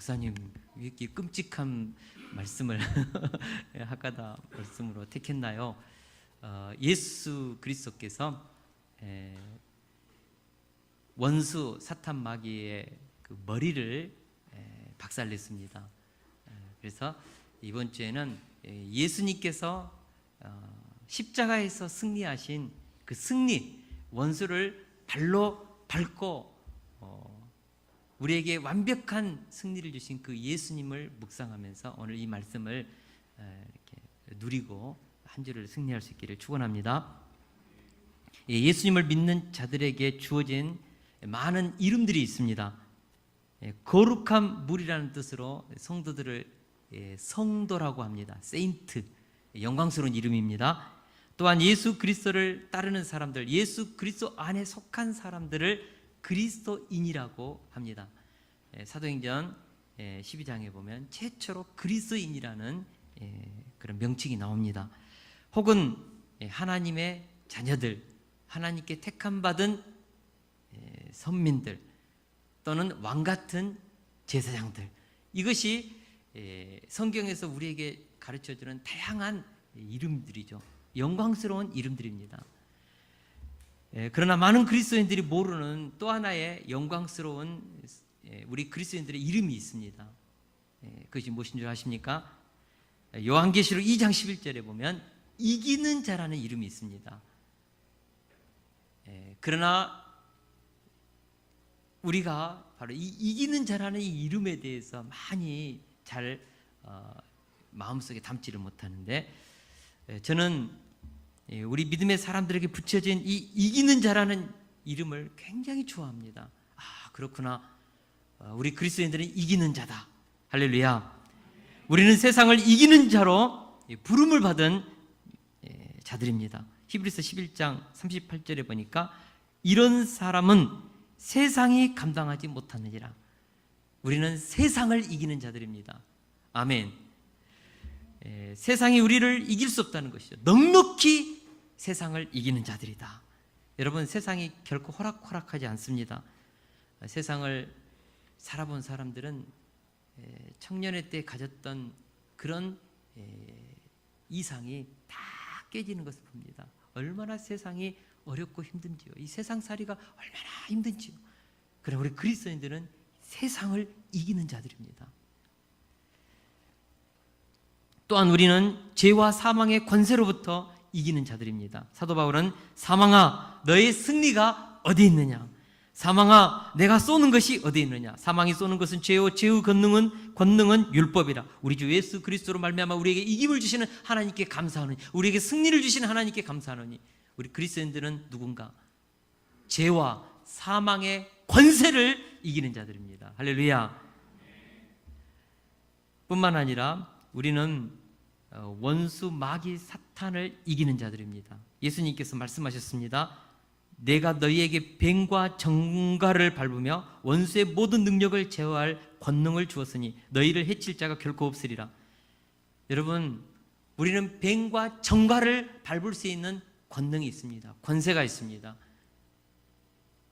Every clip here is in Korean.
목사님 왜 이렇게 끔찍한 말씀을 하가다 말씀으로 택했나요? 예수 그리스도께서 원수 사탄 마귀의 그 머리를 박살냈습니다. 그래서 이번 주에는 예수님께서 십자가에서 승리하신 그 승리, 원수를 발로 밟고 우리에게 완벽한 승리를 주신 그 예수님을 묵상하면서 오늘 이 말씀을 이렇게 누리고 한 주를 승리할 수 있기를 축원합니다. 예수님을 믿는 자들에게 주어진 많은 이름들이 있습니다. 거룩한 물이라는 뜻으로 성도들을 성도라고 합니다. 세인트, 영광스러운 이름입니다. 또한 예수 그리스도를 따르는 사람들, 예수 그리스도 안에 속한 사람들을 그리스도인이라고 합니다. 사도행전 12장에 보면 최초로 그리스도인이라는 그런 명칭이 나옵니다. 혹은 하나님의 자녀들, 하나님께 택함 받은 선민들 또는 왕 같은 제사장들, 이것이 성경에서 우리에게 가르쳐주는 다양한 이름들이죠. 영광스러운 이름들입니다. 그러나 많은 그리스도인들이 모르는 또 하나의 영광스러운 우리 그리스도인들의 이름이 있습니다. 그것이 무엇인 줄 아십니까? 요한계시록 2장 11절에 보면 이기는 자라는 이름이 있습니다. 그러나 우리가 바로 이 이기는 자라는 이 이름에 대해서 많이 잘 마음속에 담지를 못하는데, 저는 우리 믿음의 사람들에게 붙여진 이 이기는 자라는 이름을 굉장히 좋아합니다. 그렇구나, 우리 그리스도인들은 이기는 자다. 할렐루야. 우리는 세상을 이기는 자로 부름을 받은 자들입니다. 히브리서 11장 38절에 보니까 이런 사람은 세상이 감당하지 못하느니라. 우리는 세상을 이기는 자들입니다. 아멘. 세상이 우리를 이길 수 없다는 것이죠. 넉넉히 세상을 이기는 자들이다. 여러분, 세상이 결코 호락호락하지 않습니다. 세상을 살아본 사람들은 청년의 때 가졌던 그런 이상이 다 깨지는 것을 봅니다. 얼마나 세상이 어렵고 힘든지요. 이 세상살이가 얼마나 힘든지요. 그러나 우리 그리스도인들은 세상을 이기는 자들입니다. 또한 우리는 죄와 사망의 권세로부터 이기는 자들입니다. 사도 바울은 사망아 너의 승리가 어디 있느냐, 사망아 내가 쏘는 것이 어디 있느냐. 사망이 쏘는 것은 죄요, 죄의 권능은 율법이라. 우리 주 예수 그리스도로 말미암아 우리에게 이김을 주시는 하나님께 감사하노니, 우리에게 승리를 주시는 하나님께 감사하노니. 우리 그리스도인들은 누군가? 죄와 사망의 권세를 이기는 자들입니다. 할렐루야. 뿐만 아니라 우리는 원수 마귀 사탄을 이기는 자들입니다. 예수님께서 말씀하셨습니다. 내가 너희에게 뱀과 정갈을 밟으며 원수의 모든 능력을 제어할 권능을 주었으니 너희를 해칠 자가 결코 없으리라. 여러분, 우리는 뱀과 정갈을 밟을 수 있는 권능이 있습니다. 권세가 있습니다.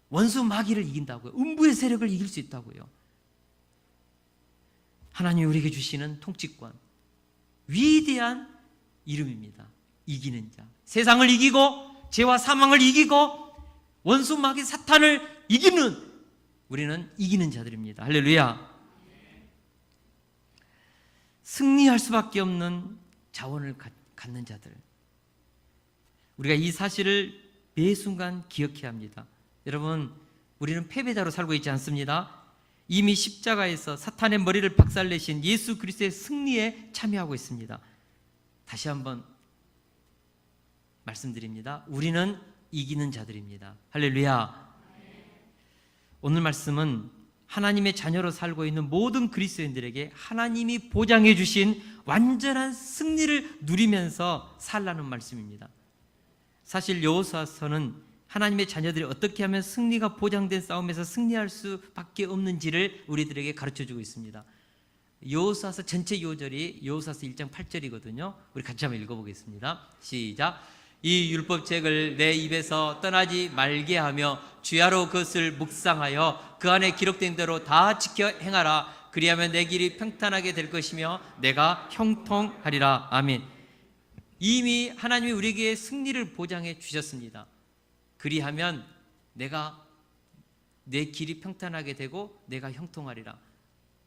원수 마귀를 이긴다고요. 음부의 세력을 이길 수 있다고요. 하나님이 우리에게 주시는 통치권, 위대한 이름입니다. 이기는 자. 세상을 이기고 죄와 사망을 이기고 원수 마귀 사탄을 이기는, 우리는 이기는 자들입니다. 할렐루야. 승리할 수밖에 없는 자원을 갖는 자들, 우리가 이 사실을 매 순간 기억해야 합니다. 여러분, 우리는 패배자로 살고 있지 않습니다. 이미 십자가에서 사탄의 머리를 박살내신 예수 그리스도의 승리에 참여하고 있습니다. 다시 한번 말씀드립니다. 우리는 이기는 자들입니다. 할렐루야. 오늘 말씀은 하나님의 자녀로 살고 있는 모든 그리스도인들에게 하나님이 보장해 주신 완전한 승리를 누리면서 살라는 말씀입니다. 사실 여호수아서는 하나님의 자녀들이 어떻게 하면 승리가 보장된 싸움에서 승리할 수밖에 없는지를 우리들에게 가르쳐주고 있습니다. 여호수아서 전체 요절이 여호수아서 1장 8절이거든요. 우리 같이 한번 읽어보겠습니다. 시작. 이 율법책을 내 입에서 떠나지 말게 하며 주야로 그것을 묵상하여 그 안에 기록된 대로 다 지켜 행하라. 그리하면 내 길이 평탄하게 될 것이며 내가 형통하리라. 아멘. 이미 하나님이 우리에게 승리를 보장해 주셨습니다. 그리하면 내 길이 평탄하게 되고 내가 형통하리라.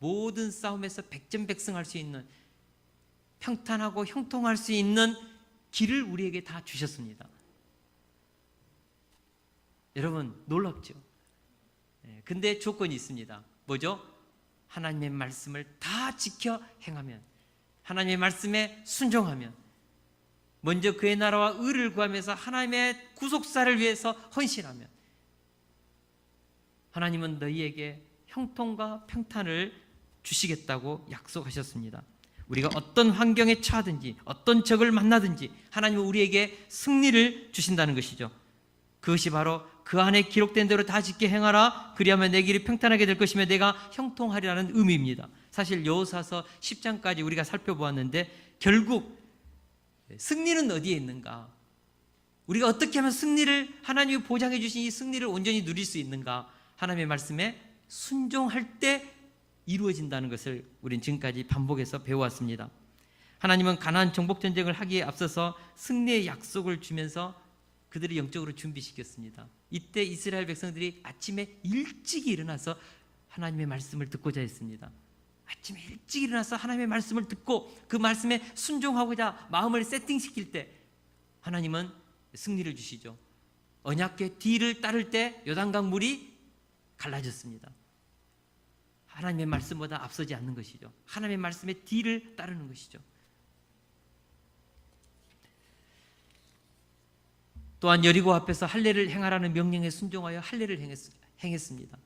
모든 싸움에서 백전백승할 수 있는, 평탄하고 형통할 수 있는 길을 우리에게 다 주셨습니다. 여러분 놀랍죠? 근데 조건이 있습니다. 뭐죠? 하나님의 말씀을 다 지켜 행하면, 하나님의 말씀에 순종하면, 먼저 그의 나라와 의를 구하면서 하나님의 구속사를 위해서 헌신하면 하나님은 너희에게 형통과 평탄을 주시겠다고 약속하셨습니다. 우리가 어떤 환경에 처하든지 어떤 적을 만나든지 하나님은 우리에게 승리를 주신다는 것이죠. 그것이 바로 그 안에 기록된 대로 다 지켜 행하라. 그리하면 내 길이 평탄하게 될 것이며 내가 형통하리라는 의미입니다. 사실 여호수아서 10장까지 우리가 살펴보았는데 결국 승리는 어디에 있는가? 우리가 어떻게 하면 승리를, 하나님이 보장해 주신 이 승리를 온전히 누릴 수 있는가? 하나님의 말씀에 순종할 때 이루어진다는 것을 우리는 지금까지 반복해서 배워왔습니다. 하나님은 가나안 정복 전쟁을 하기에 앞서서 승리의 약속을 주면서 그들을 영적으로 준비시켰습니다. 이때 이스라엘 백성들이 아침에 일찍 일어나서 하나님의 말씀을 듣고자 했습니다. 아침에 일찍 일어나서 하나님의 말씀을 듣고 그 말씀에 순종하고자 마음을 세팅시킬 때 하나님은 승리를 주시죠. 언약궤 뒤를 따를 때 요단강 물이 갈라졌습니다. 하나님의 말씀보다 앞서지 않는 것이죠. 하나님의 말씀의 뒤를 따르는 것이죠. 또한 여리고 앞에서 할례를 행하라는 명령에 순종하여 할례를 행했습니다.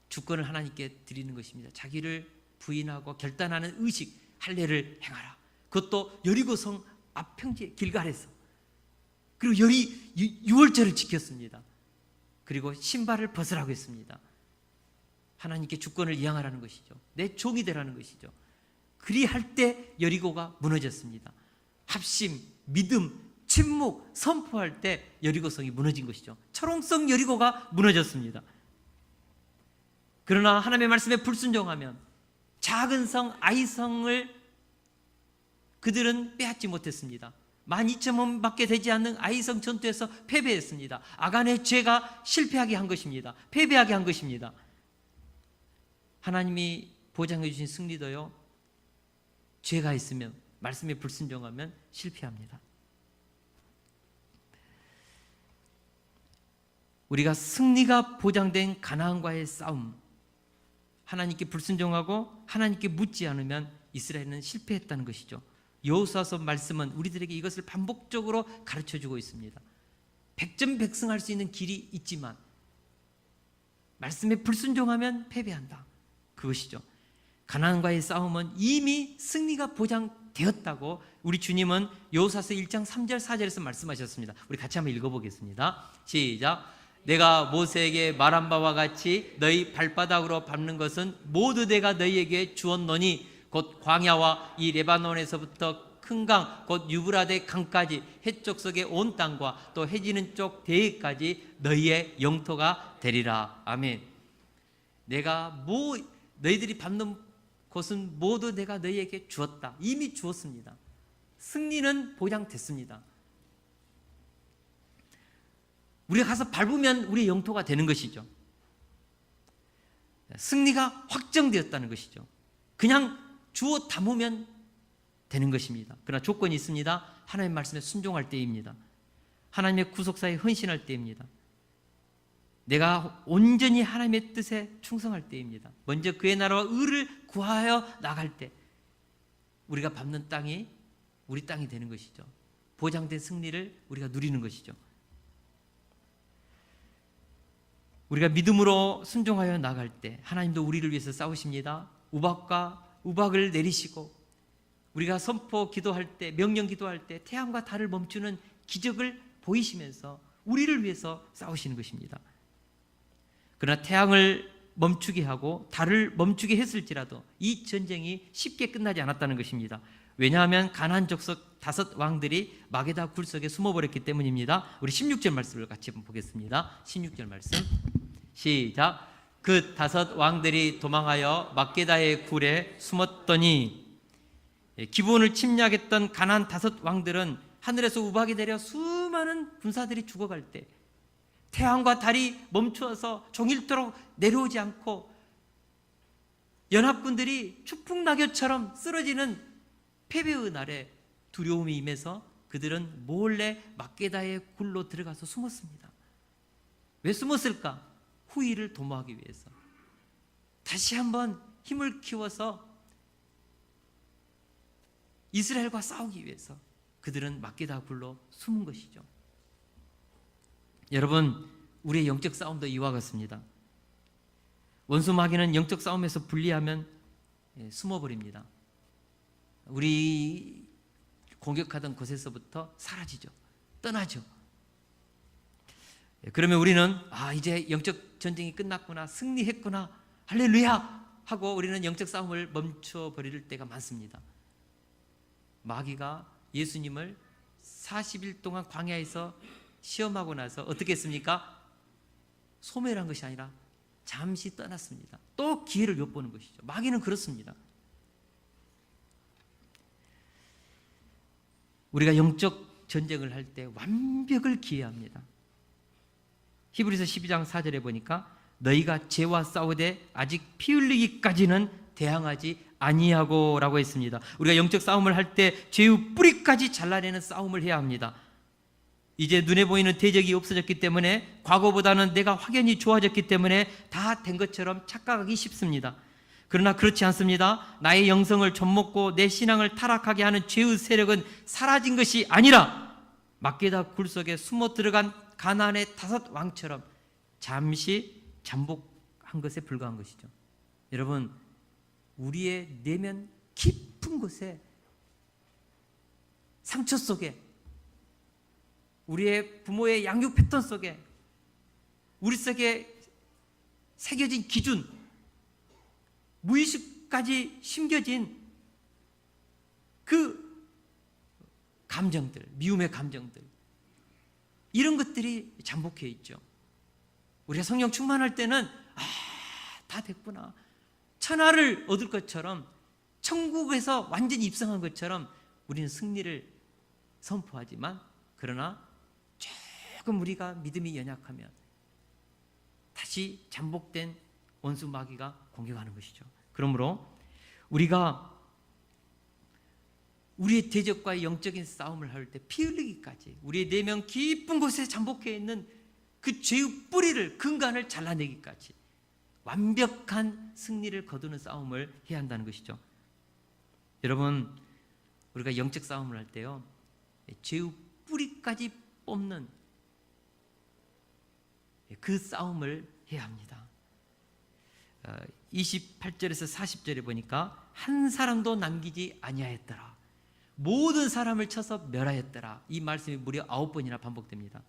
주권을 하나님께 드리는 것입니다. 자기를 부인하고 결단하는 의식, 할례를 행하라. 그것도 여리고성 앞 평지의 길갈에서. 그리고 유월절을 지켰습니다. 그리고 신발을 벗으라고 했습니다. 하나님께 주권을 이양하라는 것이죠. 내 종이 되라는 것이죠. 그리할 때 여리고가 무너졌습니다. 합심, 믿음, 침묵, 선포할 때 여리고성이 무너진 것이죠. 철옹성 여리고가 무너졌습니다. 그러나 하나님의 말씀에 불순종하면 작은 성 아이성을 그들은 빼앗지 못했습니다. 12,000명밖에 되지 않는 아이성 전투에서 패배했습니다. 아간의 죄가 실패하게 한 것입니다. 패배하게 한 것입니다. 하나님이 보장해 주신 승리도요, 죄가 있으면, 말씀에 불순종하면 실패합니다. 우리가 승리가 보장된 가나안과의 싸움, 하나님께 불순종하고 하나님께 묻지 않으면 이스라엘은 실패했다는 것이죠. 여호수아서 말씀은 우리들에게 이것을 반복적으로 가르쳐주고 있습니다. 백전백승할 수 있는 길이 있지만 말씀에 불순종하면 패배한다. 그것이죠. 가나안과의 싸움은 이미 승리가 보장되었다고 우리 주님은 여호수아서 1장 3절 4절에서 말씀하셨습니다. 우리 같이 한번 읽어보겠습니다. 시작. 내가 모세에게 말한 바와 같이 너희 발바닥으로 밟는 것은 모두 내가 너희에게 주었노니 곧 광야와 이 레바논에서부터 큰 강 곧 유브라데 강까지 해쪽 속의 온 땅과 또 해지는 쪽 대해까지 너희의 영토가 되리라. 아멘. 내가 너희들이 밟는 곳은 모두 내가 너희에게 주었다. 이미 주었습니다. 승리는 보장됐습니다. 우리가 가서 밟으면 우리의 영토가 되는 것이죠. 승리가 확정되었다는 것이죠. 그냥 주워 담으면 되는 것입니다. 그러나 조건이 있습니다. 하나님의 말씀에 순종할 때입니다. 하나님의 구속사에 헌신할 때입니다. 내가 온전히 하나님의 뜻에 충성할 때입니다. 먼저 그의 나라와 의를 구하여 나갈 때 우리가 밟는 땅이 우리 땅이 되는 것이죠. 보장된 승리를 우리가 누리는 것이죠. 우리가 믿음으로 순종하여 나갈 때 하나님도 우리를 위해서 싸우십니다. 우박을 내리시고 우리가 선포 기도할 때, 명령 기도할 때 태양과 달을 멈추는 기적을 보이시면서 우리를 위해서 싸우시는 것입니다. 그러나 태양을 멈추게 하고 달을 멈추게 했을지라도 이 전쟁이 쉽게 끝나지 않았다는 것입니다. 왜냐하면 가나안 족속 5 왕들이 마게다 굴 속에 숨어버렸기 때문입니다. 우리 16절 말씀을 같이 한번 보겠습니다. 16절 말씀 시작. 그 5 왕들이 도망하여 막게다의 굴에 숨었더니 기브온을 침략했던 가나안 5 왕들은 하늘에서 우박이 내려 수많은 군사들이 죽어갈 때 태양과 달이 멈추어서 종일토록 내려오지 않고 연합군들이 추풍낙엽처럼 쓰러지는 패배의 날에 두려움이 임해서 그들은 몰래 막게다의 굴로 들어가서 숨었습니다. 왜 숨었을까? 후위를 도모하기 위해서. 다시 한번 힘을 키워서 이스라엘과 싸우기 위해서 그들은 막게다 굴로 숨은 것이죠. 여러분, 우리의 영적 싸움도 이와 같습니다. 원수 마귀는 영적 싸움에서 불리하면 숨어버립니다. 우리 공격하던 곳에서부터 사라지죠. 떠나죠. 그러면 우리는 이제 영적 전쟁이 끝났구나, 승리했구나, 할렐루야 하고 우리는 영적 싸움을 멈춰버릴 때가 많습니다. 마귀가 예수님을 40일 동안 광야에서 시험하고 나서 어떻게 했습니까? 소멸한 것이 아니라 잠시 떠났습니다. 또 기회를 엿보는 것이죠. 마귀는 그렇습니다. 우리가 영적 전쟁을 할 때 완벽을 기해합니다. 히브리서 12장 4절에 보니까 너희가 죄와 싸우되 아직 피 흘리기까지는 대항하지 아니하고 라고 했습니다. 우리가 영적 싸움을 할 때 죄의 뿌리까지 잘라내는 싸움을 해야 합니다. 이제 눈에 보이는 대적이 없어졌기 때문에, 과거보다는 내가 확연히 좋아졌기 때문에 다 된 것처럼 착각하기 쉽습니다. 그러나 그렇지 않습니다. 나의 영성을 좀먹고 내 신앙을 타락하게 하는 죄의 세력은 사라진 것이 아니라 막게다 굴 속에 숨어 들어간 가나안의 5 왕처럼 잠시 잠복한 것에 불과한 것이죠. 여러분, 우리의 내면 깊은 곳에, 상처 속에, 우리의 부모의 양육 패턴 속에, 우리 속에 새겨진 기준, 무의식까지 심겨진 그 감정들, 미움의 감정들, 이런 것들이 잠복해 있죠. 우리가 성령 충만할 때는 다 됐구나, 천하를 얻을 것처럼, 천국에서 완전히 입성한 것처럼 우리는 승리를 선포하지만, 그러나 조금 우리가 믿음이 연약하면 다시 잠복된 원수 마귀가 공격하는 것이죠. 그러므로 우리가 우리의 대적과의 영적인 싸움을 할 때 피 흘리기까지 우리의 내면 깊은 곳에 잠복해 있는 그 죄의 뿌리를, 근간을 잘라내기까지 완벽한 승리를 거두는 싸움을 해야 한다는 것이죠. 여러분, 우리가 영적 싸움을 할 때요, 죄의 뿌리까지 뽑는 그 싸움을 해야 합니다. 28절에서 40절에 보니까 한 사람도 남기지 아니하였더라, 모든 사람을 쳐서 멸하였더라. 이 말씀이 무려 9번이나 반복됩니다.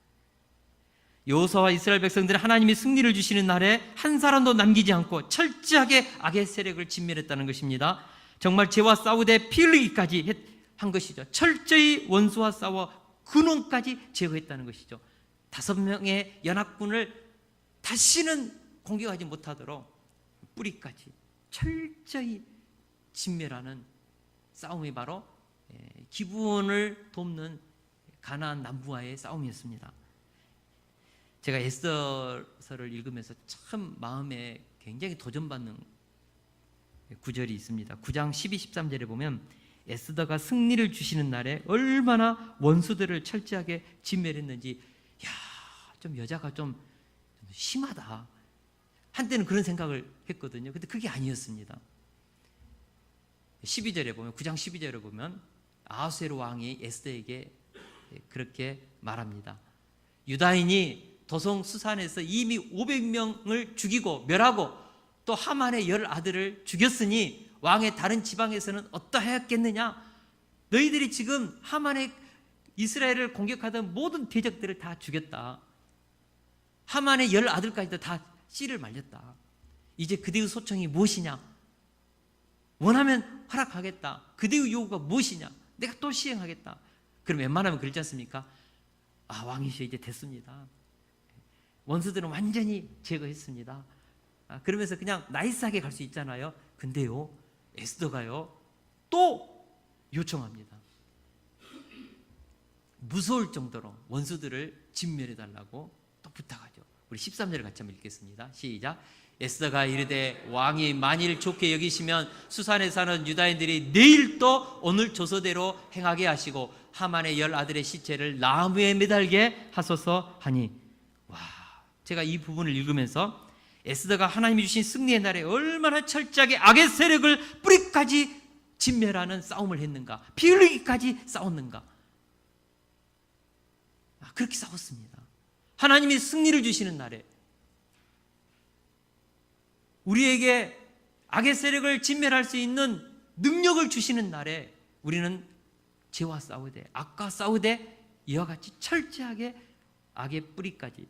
여호수아와 이스라엘 백성들은 하나님이 승리를 주시는 날에 한 사람도 남기지 않고 철저하게 악의 세력을 진멸했다는 것입니다. 정말 죄와 싸우되 피 흘리기까지 한 것이죠. 철저히 원수와 싸워 근원까지 제거했다는 것이죠. 5명의 연합군을 다시는 공격하지 못하도록 뿌리까지 철저히 진멸하는 싸움이 바로 기브온을 돕는 가나안 남부와의 싸움이었습니다. 제가 에스더서를 읽으면서 참 마음에 굉장히 도전받는 구절이 있습니다. 9장 12, 13절에 보면 에스더가 승리를 주시는 날에 얼마나 원수들을 철저하게 진멸했는지, 좀 여자가 좀 심하다, 한때는 그런 생각을 했거든요. 근데 그게 아니었습니다. 12절에 보면, 9장 12절에 보면 아하수에로 왕이 에스더에게 그렇게 말합니다. 유다인이 도성 수산에서 이미 500명을 죽이고 멸하고 또 하만의 10 아들을 죽였으니 왕의 다른 지방에서는 어떠하였겠느냐? 너희들이 지금 하만의 이스라엘을 공격하던 모든 대적들을 다 죽였다. 하만의 10 아들까지도 다 씨를 말렸다. 이제 그대의 소청이 무엇이냐? 원하면 허락하겠다. 그대의 요구가 무엇이냐? 내가 또 시행하겠다. 그럼 웬만하면 그렇지 않습니까? 왕이시여, 이제 됐습니다. 원수들은 완전히 제거했습니다. 그러면서 그냥 나이스하게 갈 수 있잖아요. 근데요, 에스더가요 또 요청합니다. 무서울 정도로 원수들을 진멸해 달라고 또 부탁하죠. 우리 13절을 같이 한번 읽겠습니다. 시작. 에스더가 이르되 왕이 만일 좋게 여기시면 수산에 사는 유다인들이 내일 또 오늘 조서대로 행하게 하시고 하만의 10아들의 시체를 나무에 매달게 하소서 하니, 와, 제가 이 부분을 읽으면서 에스더가 하나님이 주신 승리의 날에 얼마나 철저하게 악의 세력을 뿌리까지 진멸하는 싸움을 했는가, 피 흘리기까지 싸웠는가. 그렇게 싸웠습니다. 하나님이 승리를 주시는 날에, 우리에게 악의 세력을 진멸할 수 있는 능력을 주시는 날에 우리는 죄와 싸우되, 악과 싸우되 이와 같이 철저하게 악의 뿌리까지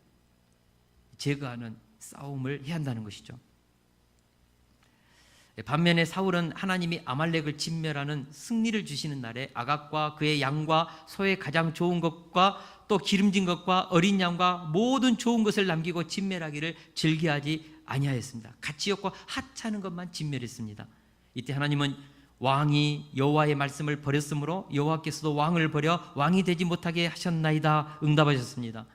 제거하는 싸움을 해야 한다는 것이죠. 반면에 사울은 하나님이 아말렉을 진멸하는 승리를 주시는 날에 아각과 그의 양과 소의 가장 좋은 것과 또 기름진 것과 어린 양과 모든 좋은 것을 남기고 진멸하기를 즐겨하지 아니하였습니다. 가치욕과 하찮은 것만 진멸했습니다. 이때 하나님은 왕이 여호와의 말씀을 버렸으므로 여호와께서도 왕을 버려 왕이 되지 못하게 하셨나이다 응답하셨습니다.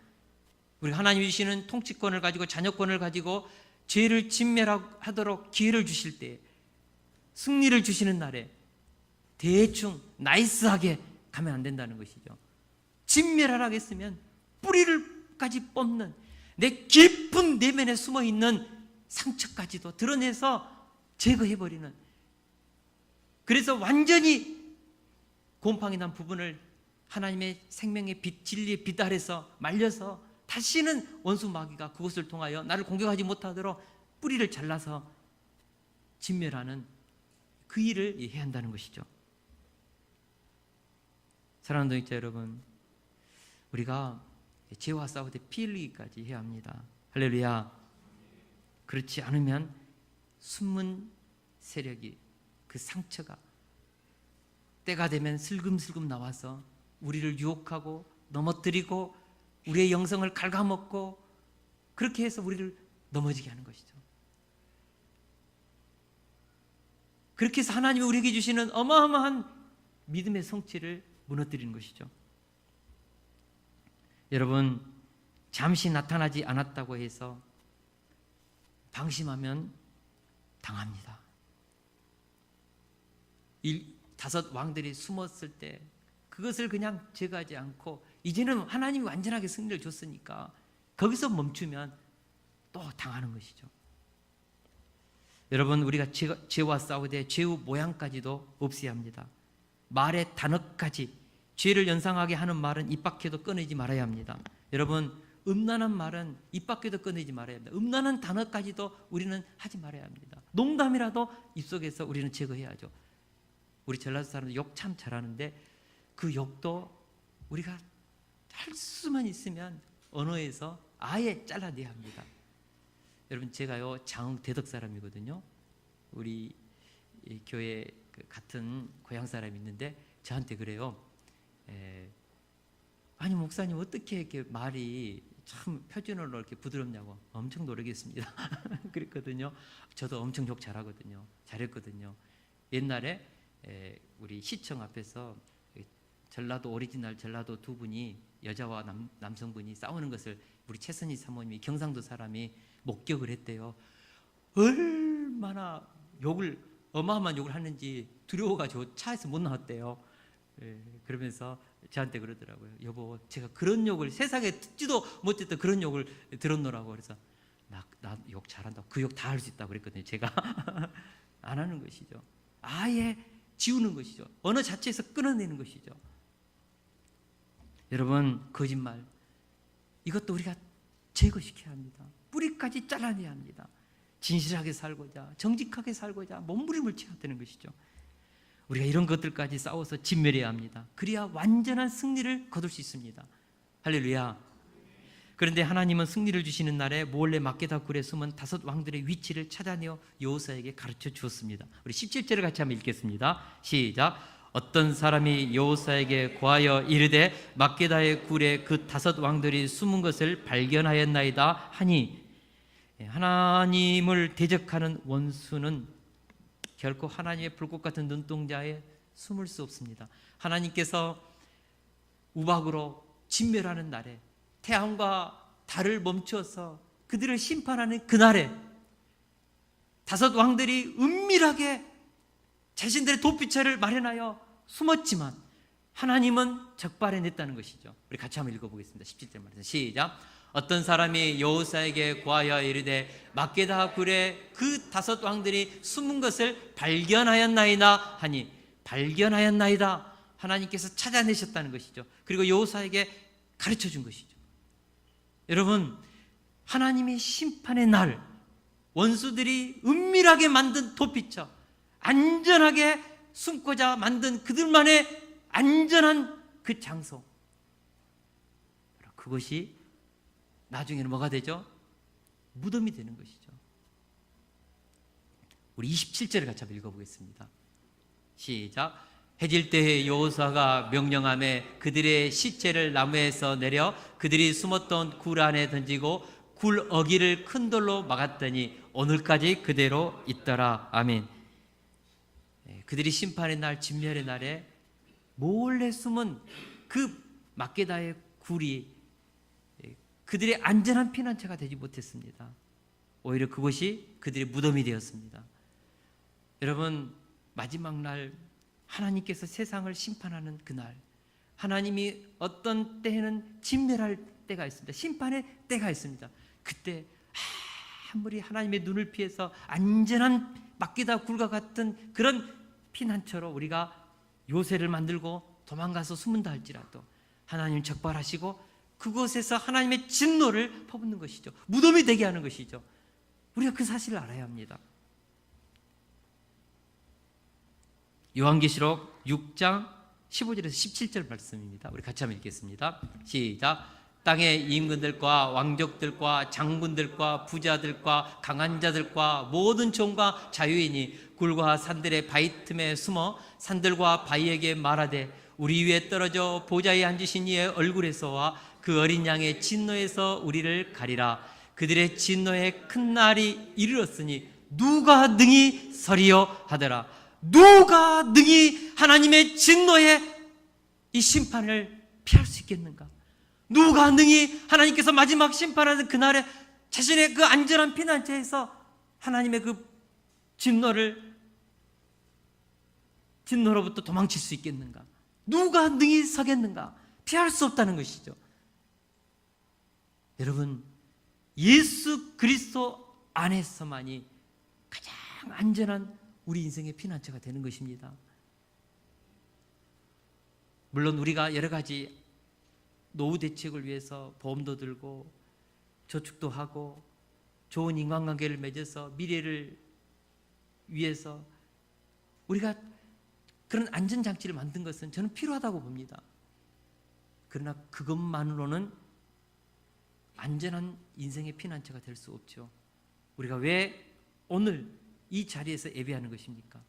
우리가 하나님이 주시는 통치권을 가지고 자녀권을 가지고 죄를 진멸하도록 기회를 주실 때, 승리를 주시는 날에 대충 나이스하게 가면 안 된다는 것이죠. 진멸하라고 했으면 뿌리를까지 뽑는, 내 깊은 내면에 숨어있는 상처까지도 드러내서 제거해버리는, 그래서 완전히 곰팡이 난 부분을 하나님의 생명의 빛, 진리의 빛 아래서 말려서 다시는 원수 마귀가 그것을 통하여 나를 공격하지 못하도록 뿌리를 잘라서 진멸하는 그 일을 해야 한다는 것이죠. 사랑하는 동역자 여러분, 우리가 죄와 싸울 때 피 흘리기까지 해야 합니다. 할렐루야. 그렇지 않으면 숨은 세력이, 그 상처가 때가 되면 슬금슬금 나와서 우리를 유혹하고 넘어뜨리고 우리의 영성을 갉아먹고 그렇게 해서 우리를 넘어지게 하는 것이죠. 그렇게 해서 하나님이 우리에게 주시는 어마어마한 믿음의 성취를 무너뜨리는 것이죠. 여러분, 잠시 나타나지 않았다고 해서 방심하면 당합니다. 5 왕들이 숨었을 때 그것을 그냥 제거하지 않고 이제는 하나님이 완전하게 승리를 줬으니까 거기서 멈추면 또 당하는 것이죠. 여러분, 우리가 죄와 싸우되 죄의 모양까지도 없애야 합니다. 말의 단어까지, 죄를 연상하게 하는 말은 입 밖에도 꺼내지 말아야 합니다. 여러분, 음란한 말은 입 밖에도 꺼내지 말아야 합니다. 음란한 단어까지도 우리는 하지 말아야 합니다. 농담이라도 입속에서 우리는 제거해야죠. 우리 전라도 사람들 욕 참 잘하는데 그 욕도 우리가 할 수만 있으면 언어에서 아예 잘라내야 합니다. 여러분, 제가요 장흥 대덕 사람이거든요. 우리 교회 같은 고향 사람이 있는데 저한테 그래요. 아니 목사님 어떻게 이렇게 말이 참 표준어로 이렇게 부드럽냐고. 엄청 노력했습니다. 그랬거든요. 저도 엄청 욕 잘하거든요. 잘했거든요. 옛날에 우리 시청 앞에서 전라도 오리지널 전라도 2분이 여자와 남성분이 싸우는 것을 우리 최선희 사모님이 경상도 사람이 목격을 했대요. 얼마나 어마어마한 욕을 하는지 두려워가지고 차에서 못 나왔대요. 그러면서 저한테 그러더라고요. 여보, 제가 그런 욕을 세상에 듣지도 못했던 그런 욕을 들었노라고. 그래서 나 욕 잘한다. 그 욕 다 할 수 있다고 그랬거든요. 제가 안 하는 것이죠. 아예 지우는 것이죠. 언어 자체에서 끊어내는 것이죠. 여러분, 거짓말 이것도 우리가 제거시켜야 합니다. 뿌리까지 잘라내야 합니다. 진실하게 살고자, 정직하게 살고자 몸부림을 쳐야 되는 것이죠. 우리가 이런 것들까지 싸워서 진멸해야 합니다. 그래야 완전한 승리를 거둘 수 있습니다. 할렐루야. 그런데 하나님은 승리를 주시는 날에 몰래 막게다 굴에 숨은 5 왕들의 위치를 찾아내어 여호사에게 가르쳐 주었습니다. 우리 17절을 같이 한번 읽겠습니다. 시작. 어떤 사람이 여호사에게 고하여 이르되 막게다의 굴에 그 5 왕들이 숨은 것을 발견하였나이다 하니, 하나님을 대적하는 원수는 결코 하나님의 불꽃 같은 눈동자에 숨을 수 없습니다. 하나님께서 우박으로 진멸하는 날에 태양과 달을 멈추어서 그들을 심판하는 그날에 다섯 왕들이 은밀하게 자신들의 도피처를 마련하여 숨었지만 하나님은 적발해냈다는 것이죠. 우리 같이 한번 읽어보겠습니다. 17절 말씀 시작. 어떤 사람이 여호사에게 구하여 이르되 막게다 굴에 그 다섯 왕들이 숨은 것을 발견하였나이다 하니 발견하였나이다. 하나님께서 찾아내셨다는 것이죠. 그리고 여호사에게 가르쳐 준 것이죠. 여러분, 하나님의 심판의 날 원수들이 은밀하게 만든 도피처, 안전하게 숨고자 만든 그들만의 안전한 그 장소, 그것이 나중에는 뭐가 되죠? 무덤이 되는 것이죠. 우리 27절을 같이 한번 읽어보겠습니다. 시작. 해질 때에 여호수아가 명령하며 그들의 시체를 나무에서 내려 그들이 숨었던 굴 안에 던지고 굴 어기를 큰 돌로 막았더니 오늘까지 그대로 있더라. 아멘. 그들이 심판의 날, 진멸의 날에 몰래 숨은 그 막게다의 굴이 그들의 안전한 피난처가 되지 못했습니다. 오히려 그것이 그들의 무덤이 되었습니다. 여러분, 마지막 날 하나님께서 세상을 심판하는 그날, 하나님이 어떤 때에는 진멸할 때가 있습니다. 심판의 때가 있습니다. 그때 아무리 하나님의 눈을 피해서 안전한 막게다 굴과 같은 그런 피난처로 우리가 요새를 만들고 도망가서 숨는다 할지라도 하나님 적발하시고 그곳에서 하나님의 진노를 퍼붓는 것이죠. 무덤이 되게 하는 것이죠. 우리가 그 사실을 알아야 합니다. 요한계시록 6장 15절에서 17절 말씀입니다. 우리 같이 한번 읽겠습니다. 시작. 땅의 임금들과 왕족들과 장군들과 부자들과 강한 자들과 모든 종과 자유인이 굴과 산들의 바위 틈에 숨어 산들과 바위에게 말하되 우리 위에 떨어져 보좌에 앉으신 이의 얼굴에서와 그 어린 양의 진노에서 우리를 가리라. 그들의 진노의 큰 날이 이르렀으니 누가 능히 서리요 하더라. 누가 능히 하나님의 진노의 이 심판을 피할 수 있겠는가? 누가 능히 하나님께서 마지막 심판하는 그날에 자신의 그 안전한 피난처에서 하나님의 그 진노로부터 도망칠 수 있겠는가? 누가 능히 서겠는가? 피할 수 없다는 것이죠. 여러분, 예수 그리스도 안에서만이 가장 안전한 우리 인생의 피난처가 되는 것입니다. 물론 우리가 여러 가지 노후 대책을 위해서 보험도 들고 저축도 하고 좋은 인간관계를 맺어서 미래를 위해서 우리가 그런 안전장치를 만든 것은 저는 필요하다고 봅니다. 그러나 그것만으로는 안전한 인생의 피난처가 될 수 없죠. 우리가 왜 오늘 이 자리에서 예배하는 것입니까?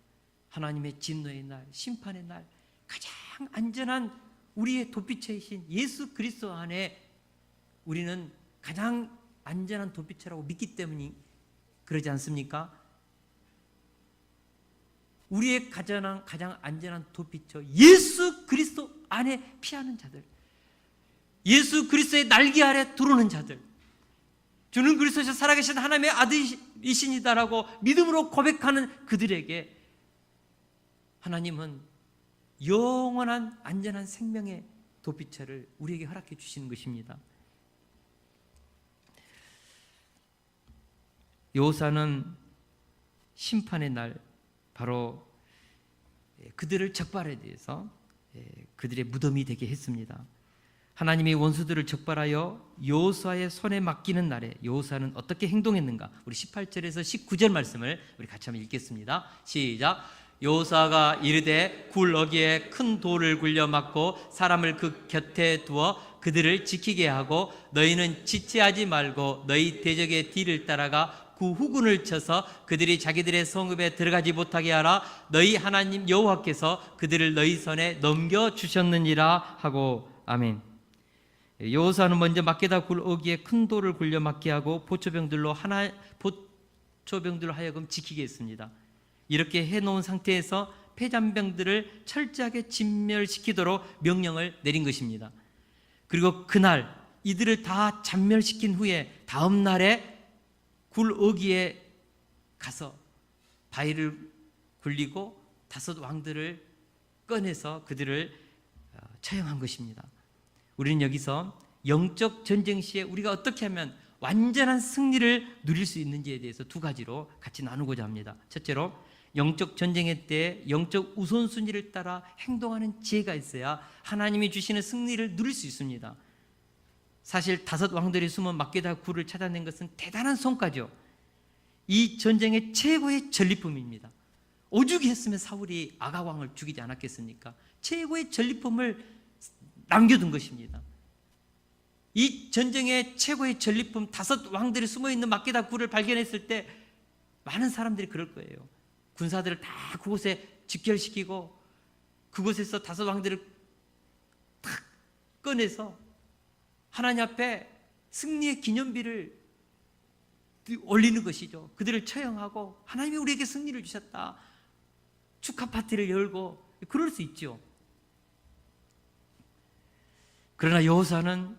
하나님의 진노의 날, 심판의 날, 가장 안전한 우리의 도피처이신 예수 그리스도 안에 우리는 가장 안전한 도피처라고 믿기 때문이 그러지 않습니까? 우리의 가장 안전한 도피처 예수 그리스도 안에 피하는 자들, 예수 그리스도의 날개 아래 들어오는 자들, 주는 그리스도에서 살아계신 하나님의 아들이시니다라고 믿음으로 고백하는 그들에게 하나님은 영원한 안전한 생명의 도피처를 우리에게 허락해 주시는 것입니다. 여호사는 심판의 날 바로 그들을 적발에 대해서 그들의 무덤이 되게 했습니다. 하나님이 원수들을 적발하여 여호수아의 손에 맡기는 날에 여호수아는 어떻게 행동했는가? 우리 18절에서 19절 말씀을 우리 같이 한번 읽겠습니다. 시작. 여호수아가 이르되 굴 어기에 큰 돌을 굴려 막고 사람을 그 곁에 두어 그들을 지키게 하고 너희는 지체하지 말고 너희 대적의 뒤를 따라가 그 후군을 쳐서 그들이 자기들의 성읍에 들어가지 못하게 하라. 너희 하나님 여호와께서 그들을 너희 손에 넘겨주셨느니라 하고. 아멘. 여호수아는 먼저 막게다 굴 어귀에 큰 돌을 굴려 막게 하고 보초병들로 하여금 지키게 했습니다. 이렇게 해놓은 상태에서 패잔병들을 철저하게 진멸시키도록 명령을 내린 것입니다. 그리고 그날 이들을 다 잔멸시킨 후에 다음 날에 굴 어귀에 가서 바위를 굴리고 5 왕들을 꺼내서 그들을 처형한 것입니다. 우리는 여기서 영적 전쟁 시에 우리가 어떻게 하면 완전한 승리를 누릴 수 있는지에 대해서 2 가지로 같이 나누고자 합니다. 첫째로, 영적 전쟁의 때 영적 우선순위를 따라 행동하는 지혜가 있어야 하나님이 주시는 승리를 누릴 수 있습니다. 사실 5 왕들이 숨은 막게다 굴을 찾아낸 것은 대단한 성과죠. 이 전쟁의 최고의 전리품입니다. 오죽 했으면 사울이 아가왕을 죽이지 않았겠습니까? 최고의 전리품을 남겨둔 것입니다. 이 전쟁의 최고의 전리품 5 왕들이 숨어있는 막게다 굴을 발견했을 때 많은 사람들이 그럴 거예요. 군사들을 다 그곳에 집결시키고 그곳에서 5 왕들을 탁 꺼내서 하나님 앞에 승리의 기념비를 올리는 것이죠. 그들을 처형하고 하나님이 우리에게 승리를 주셨다, 축하 파티를 열고 그럴 수 있죠. 그러나 여호수아는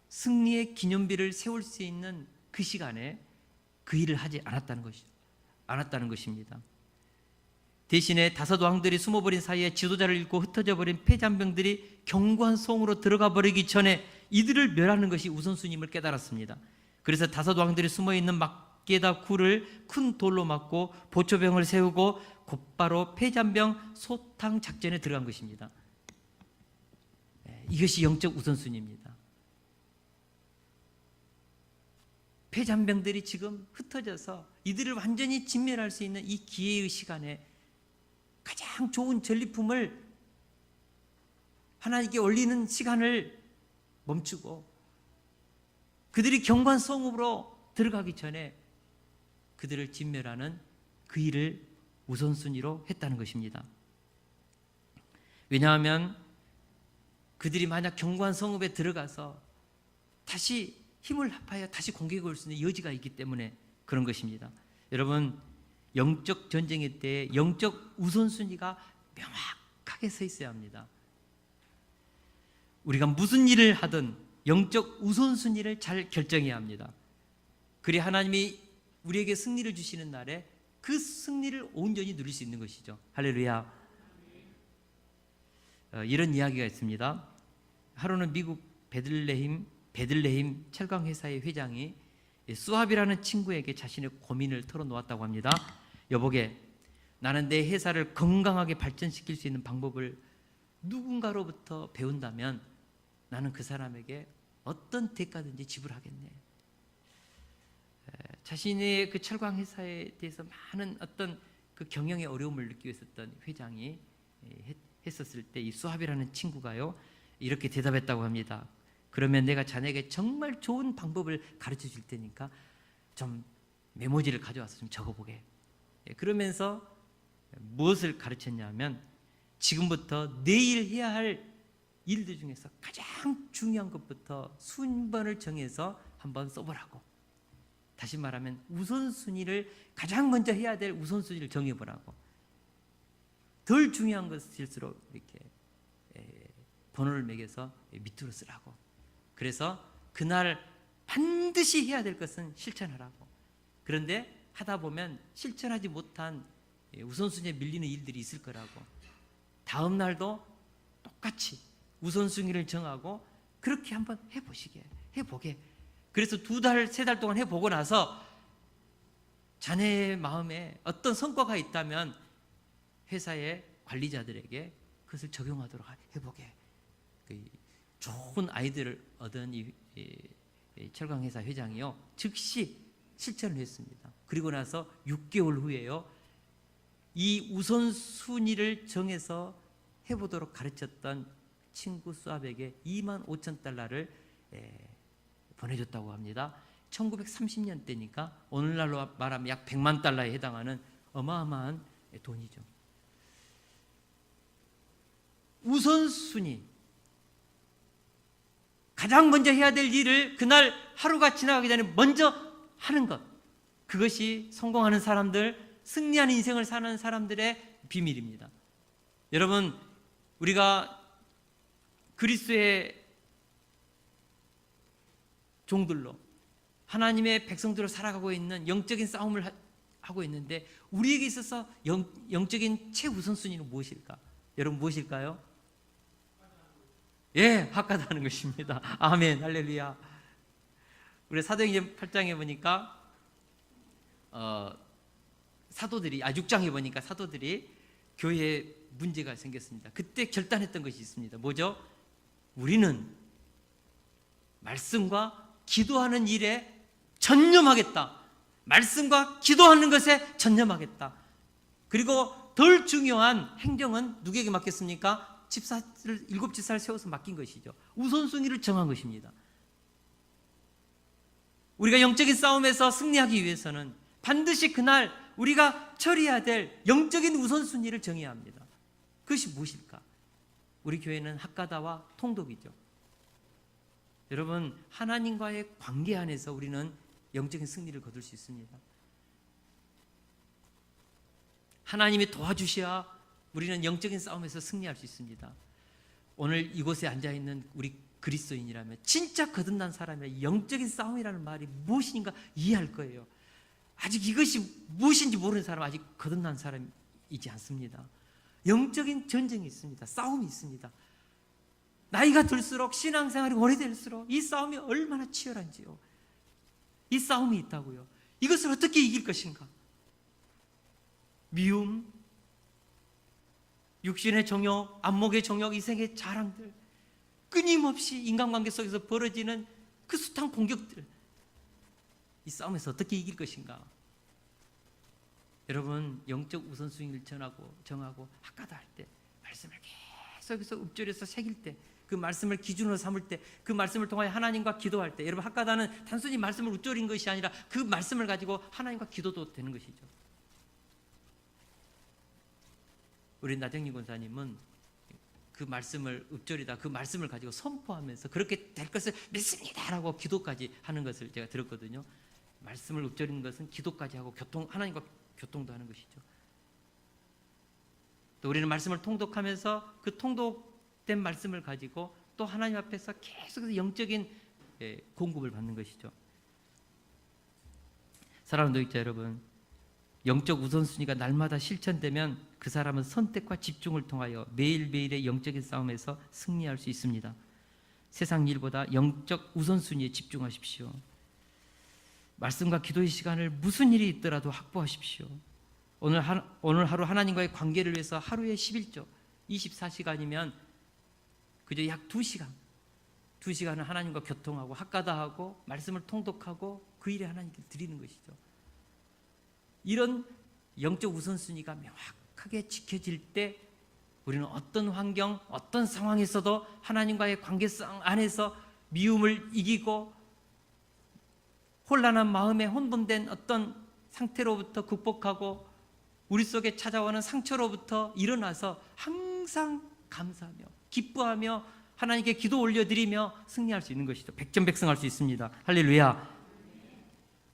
승리의 기념비를 세울 수 있는 그 시간에 그 일을 하지 않았다는 것입니다. 대신에 5 왕들이 숨어버린 사이에 지도자를 잃고 흩어져 버린 패잔병들이 견고한 성으로 들어가 버리기 전에 이들을 멸하는 것이 우선순위임을 깨달았습니다. 그래서 5 왕들이 숨어있는 막게다 굴을 큰 돌로 막고 보초병을 세우고 곧바로 패잔병 소탕 작전에 들어간 것입니다. 이것이 영적 우선순위입니다. 패잔병들이 지금 흩어져서 이들을 완전히 진멸할 수 있는 이 기회의 시간에 가장 좋은 전리품을 하나님께 올리는 시간을 멈추고 그들이 견고한 성읍으로 들어가기 전에 그들을 진멸하는 그 일을 우선순위로 했다는 것입니다. 왜냐하면 그들이 만약 견고한 성읍에 들어가서 다시 힘을 합하여 다시 공격해 올 수 있는 여지가 있기 때문에 그런 것입니다. 여러분, 영적 전쟁의 때 영적 우선순위가 명확하게 서 있어야 합니다. 우리가 무슨 일을 하든 영적 우선순위를 잘 결정해야 합니다. 그래야 하나님이 우리에게 승리를 주시는 날에 그 승리를 온전히 누릴 수 있는 것이죠. 할렐루야. 이런 이야기가 있습니다. 하루는 미국 베들레헴 철강회사의 회장이 수압이라는 친구에게 자신의 고민을 털어놓았다고 합니다. 여보게, 나는 내 회사를 건강하게 발전시킬 수 있는 방법을 누군가로부터 배운다면 나는 그 사람에게 어떤 대가든지 지불하겠네. 자신의 그 철강회사에 대해서 많은 어떤 그 경영의 어려움을 느끼고 있었던 회장이 했었을 때 이 수압이라는 친구가요 이렇게 대답했다고 합니다. 그러면 내가 자네에게 정말 좋은 방법을 가르쳐 줄 테니까 좀 메모지를 가져와서 좀 적어보게. 그러면서 무엇을 가르쳤냐면 지금부터 내일 해야 할 일들 중에서 가장 중요한 것부터 순번을 정해서 한번 써보라고. 다시 말하면 우선순위를 가장 먼저 해야 될 우선순위를 정해보라고. 덜 중요한 것일수록 이렇게 번호를 매겨서 밑으로 쓰라고. 그래서 그날 반드시 해야 될 것은 실천하라고. 그런데 하다 보면 실천하지 못한 우선순위에 밀리는 일들이 있을 거라고. 다음 날도 똑같이 우선순위를 정하고 그렇게 한번 해보게. 그래서 2달, 3달 동안 해보고 나서 자네의 마음에 어떤 성과가 있다면 회사의 관리자들에게 그것을 적용하도록 해보게. 좋은 아이디어를 얻은 이 철강회사 회장이요 즉시 실천을 했습니다. 그리고 나서 6개월 후에요 이 우선순위를 정해서 해보도록 가르쳤던 친구 수압에게 25,000달러를 보내줬다고 합니다. 1930년 때니까 오늘날로 말하면 약 100만 달러에 해당하는 어마어마한 돈이죠. 우선순위, 가장 먼저 해야 될 일을 그날 하루가 지나가기 전에 먼저 하는 것, 그것이 성공하는 사람들, 승리하는 인생을 사는 사람들의 비밀입니다. 여러분, 우리가 그리스도의 종들로 하나님의 백성들로 살아가고 있는 영적인 싸움을 하고 있는데, 우리에게 있어서 영적인 최우선순위는 무엇일까? 여러분, 무엇일까요? 예, 학가다는 것입니다. 아멘, 할렐루야. 우리 사도행전 8장에 보니까 사도들이 6장에 보니까 사도들이 교회에 문제가 생겼습니다. 그때 결단했던 것이 있습니다. 뭐죠? 우리는 말씀과 기도하는 일에 전념하겠다. 말씀과 기도하는 것에 전념하겠다. 그리고 덜 중요한 행정은 누구에게 맡겼습니까? 집사를 7집사를 세워서 맡긴 것이죠. 우선순위를 정한 것입니다. 우리가 영적인 싸움에서 승리하기 위해서는 반드시 그날 우리가 처리해야 될 영적인 우선순위를 정해야 합니다. 그것이 무엇일까? 우리 교회는 학가다와 통독이죠. 여러분, 하나님과의 관계 안에서 우리는 영적인 승리를 거둘 수 있습니다. 하나님이 도와주셔야 우리는 영적인 싸움에서 승리할 수 있습니다. 오늘 이곳에 앉아있는 우리 그리스도인이라면, 진짜 거듭난 사람이라면 영적인 싸움이라는 말이 무엇인가 이해할 거예요. 아직 이것이 무엇인지 모르는 사람은 아직 거듭난 사람이지 않습니다. 영적인 전쟁이 있습니다. 싸움이 있습니다. 나이가 들수록, 신앙생활이 오래될수록 이 싸움이 얼마나 치열한지요. 이 싸움이 있다고요. 이것을 어떻게 이길 것인가? 미움, 육신의 정욕, 안목의 정욕, 이생의 자랑들, 끊임없이 인간관계 속에서 벌어지는 그 숱한 공격들, 이 싸움에서 어떻게 이길 것인가? 여러분, 영적 우선순위를 정하고 학가다 할 때, 말씀을 계속해서 읊조려서 새길 때, 그 말씀을 기준으로 삼을 때, 그 말씀을 통하여 하나님과 기도할 때, 여러분, 학가다는 단순히 말씀을 읊조린 것이 아니라 그 말씀을 가지고 하나님과 기도도 되는 것이죠. 우리 나정리 권사님은 그 말씀을 읊조리다 그 말씀을 가지고 선포하면서 그렇게 될 것을 믿습니다라고 기도까지 하는 것을 제가 들었거든요. 말씀을 읊조리는 것은 기도까지 하고 하나님과 교통도 하는 것이죠. 또 우리는 말씀을 통독하면서 그 통독된 말씀을 가지고 또 하나님 앞에서 계속해서 영적인 공급을 받는 것이죠. 사랑하는 교육자 여러분, 영적 우선순위가 날마다 실천되면 그 사람은 선택과 집중을 통하여 매일매일의 영적인 싸움에서 승리할 수 있습니다. 세상 일보다 영적 우선순위에 집중하십시오. 말씀과 기도의 시간을 무슨 일이 있더라도 확보하십시오. 오늘 하루 하나님과의 관계를 위해서 하루에 11조 24시간이면 그저 약 2시간을 하나님과 교통하고 학가다하고 말씀을 통독하고 그 일에 하나님께 드리는 것이죠. 이런 영적 우선순위가 명확하게 지켜질 때 우리는 어떤 환경, 어떤 상황에서도 하나님과의 관계성 안에서 미움을 이기고 혼란한 마음에 혼돈된 어떤 상태로부터 극복하고 우리 속에 찾아오는 상처로부터 일어나서 항상 감사하며 기뻐하며 하나님께 기도 올려드리며 승리할 수 있는 것이죠. 백전백승할 수 있습니다. 할렐루야.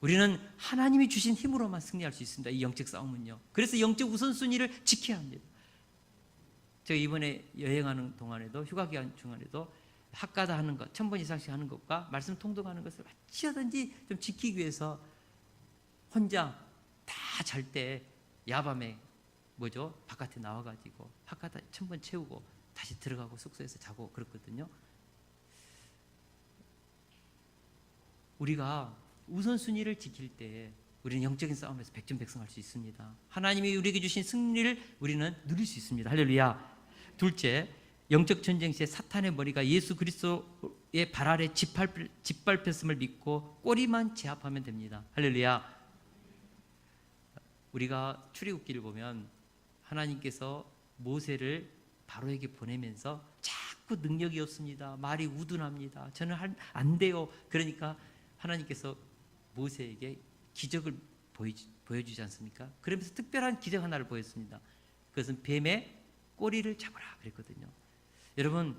우리는 하나님이 주신 힘으로만 승리할 수 있습니다. 이 영적 싸움은요. 그래서 영적 우선순위를 지켜야 합니다. 제가 이번에 여행하는 동안에도, 휴가 기간 중간에도 학가다 하는 것, 1000번 이상씩 하는 것과 말씀 통독하는 것을 어찌하든지 좀 지키기 위해서 혼자 다 잘 때 야밤에 바깥에 나와가지고 학가다 1000번 채우고 다시 들어가고 숙소에서 자고 그랬거든요. 우리가 우선순위를 지킬 때 우리는 영적인 싸움에서 백전백승할 수 있습니다. 하나님이 우리에게 주신 승리를 우리는 누릴 수 있습니다. 할렐루야. 둘째, 영적 전쟁 시에 사탄의 머리가 예수 그리스도의 발 아래 짓밟혔음을 믿고 꼬리만 제압하면 됩니다. 할렐루야. 우리가 출애굽기를 보면 하나님께서 모세를 바로에게 보내면서 자꾸 능력이 없습니다. 말이 우둔합니다. 저는 안 돼요. 그러니까 하나님께서 모세에게 기적을 보여주지 않습니까? 그러면서 특별한 기적 하나를 보였습니다. 그것은 뱀의 꼬리를 잡으라 그랬거든요. 여러분,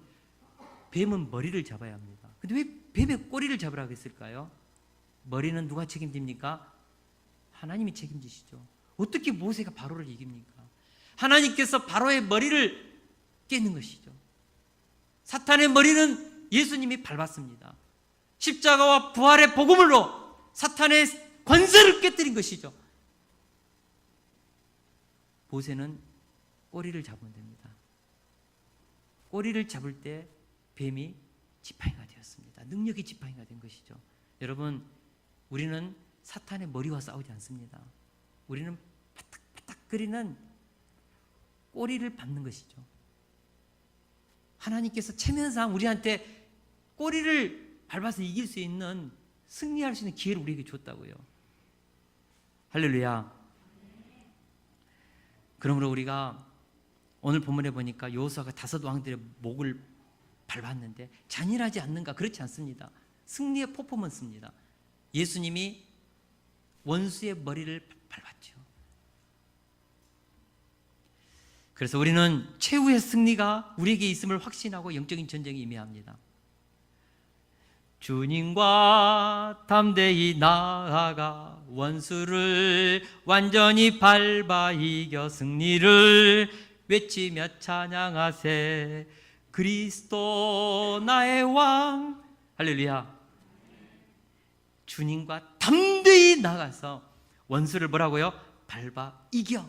뱀은 머리를 잡아야 합니다. 근데 왜 뱀의 꼬리를 잡으라고 했을까요? 머리는 누가 책임집니까? 하나님이 책임지시죠. 어떻게 모세가 바로를 이깁니까? 하나님께서 바로의 머리를 깨는 것이죠. 사탄의 머리는 예수님이 밟았습니다. 십자가와 부활의 복음으로 사탄의 권세를 깨뜨린 것이죠. 모세는 꼬리를 잡으면 됩니다. 꼬리를 잡을 때 뱀이 지팡이가 되었습니다. 능력이 지팡이가 된 것이죠. 여러분, 우리는 사탄의 머리와 싸우지 않습니다. 우리는 바닥바닥거리는 꼬리를 밟는 것이죠. 하나님께서 체면상 우리한테 꼬리를 밟아서 이길 수 있는, 승리할 수 있는 기회를 우리에게 줬다고요. 할렐루야. 그러므로 우리가 오늘 본문에 보니까 여호수아가 5 왕들의 목을 밟았는데 잔인하지 않는가? 그렇지 않습니다. 승리의 퍼포먼스입니다. 예수님이 원수의 머리를 밟았죠. 그래서 우리는 최후의 승리가 우리에게 있음을 확신하고 영적인 전쟁에 임해야 합니다. 주님과 담대히 나아가 원수를 완전히 밟아 이겨 승리를 외치며 찬양하세. 그리스도 나의 왕. 할렐루야. 주님과 담대히 나가서 원수를 뭐라고요? 밟아 이겨.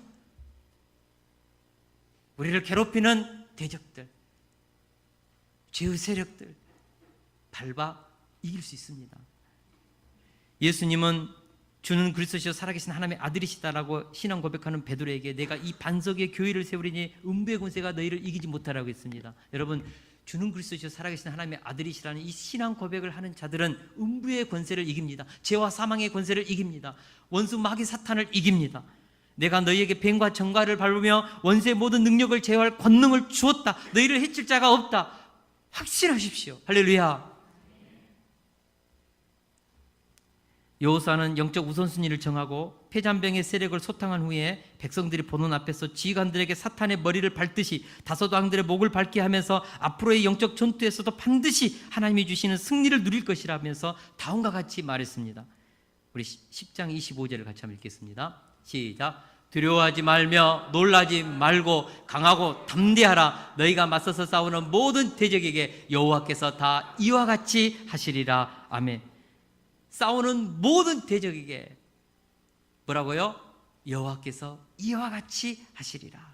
우리를 괴롭히는 대적들, 죄의 세력들 밟아 이길 수 있습니다. 예수님은 주는 그리스도시요 살아계신 하나님의 아들이시다라고 신앙 고백하는 베드로에게 내가 이 반석의 교회를 세우리니 음부의 권세가 너희를 이기지 못하라고 했습니다. 여러분, 주는 그리스도시요 살아계신 하나님의 아들이시라는 이 신앙 고백을 하는 자들은 음부의 권세를 이깁니다. 죄와 사망의 권세를 이깁니다. 원수 마귀 사탄을 이깁니다. 내가 너희에게 뱀과 정갈을 밟으며 원수의 모든 능력을 제어할 권능을 주었다. 너희를 해칠 자가 없다. 확신하십시오. 할렐루야. 여호수아는 영적 우선순위를 정하고 패잔병의 세력을 소탕한 후에 백성들이 보는 앞에서 지휘관들에게 사탄의 머리를 밟듯이 5 왕들의 목을 밟게 하면서 앞으로의 영적 전투에서도 반드시 하나님이 주시는 승리를 누릴 것이라면서 다음과 같이 말했습니다. 우리 10장 25절을 같이 한번 읽겠습니다. 시작. 두려워하지 말며 놀라지 말고 강하고 담대하라. 너희가 맞서서 싸우는 모든 대적에게 여호와께서 다 이와 같이 하시리라. 아멘. 싸우는 모든 대적에게 뭐라고요? 여호와께서 이와 같이 하시리라.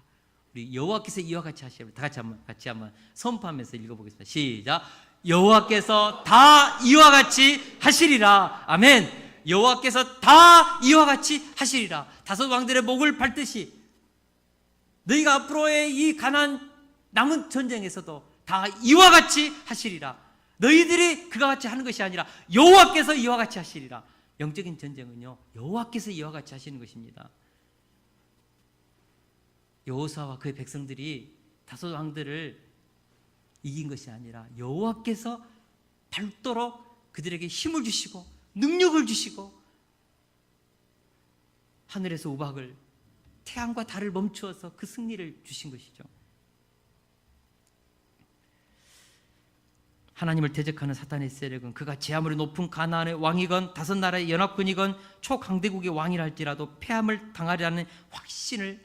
우리 여호와께서 이와 같이 하시리라. 다 같이 한번 선포하면서 읽어보겠습니다. 시작. 여호와께서 다 이와 같이 하시리라. 아멘. 여호와께서 다 이와 같이 하시리라. 5 왕들의 목을 밟듯이 너희가 앞으로의 이 가난 남은 전쟁에서도 다 이와 같이 하시리라. 너희들이 그와 같이 하는 것이 아니라 여호와께서 이와 같이 하시리라. 영적인 전쟁은요, 여호와께서 이와 같이 하시는 것입니다. 여호수아와 그의 백성들이 5 왕들을 이긴 것이 아니라 여호와께서 밟도록 그들에게 힘을 주시고 능력을 주시고 하늘에서 우박을, 태양과 달을 멈추어서 그 승리를 주신 것이죠. 하나님을 대적하는 사탄의 세력은 그가 제 아무리 높은 가나안의 왕이건 5 나라의 연합군이건 초강대국의 왕이라 할지라도 패함을 당하리라는 확신을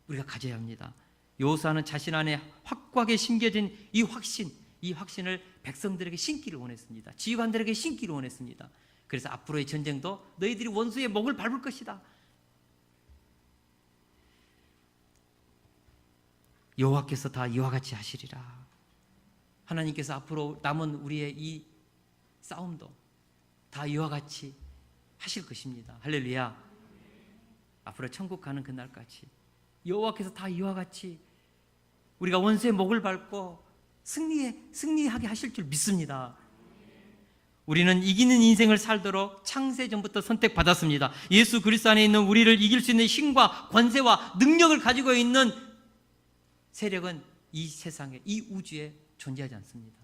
우리가 가져야 합니다. 여호수아는 자신 안에 확고하게 심겨진 이 확신을 백성들에게 심기를 원했습니다. 지휘관들에게 심기를 원했습니다. 그래서 앞으로의 전쟁도 너희들이 원수의 목을 밟을 것이다. 여호와께서 다 이와 같이 하시리라. 하나님께서 앞으로 남은 우리의 이 싸움도 다 이와 같이 하실 것입니다. 할렐루야. 앞으로 천국 가는 그날까지 여호와께서 다 이와 같이 우리가 원수의 목을 밟고 승리하게 하실 줄 믿습니다. 우리는 이기는 인생을 살도록 창세전부터 선택받았습니다. 예수 그리스도 안에 있는 우리를 이길 수 있는 힘과 권세와 능력을 가지고 있는 세력은 이 세상에, 이 우주에 존재하지 않습니다.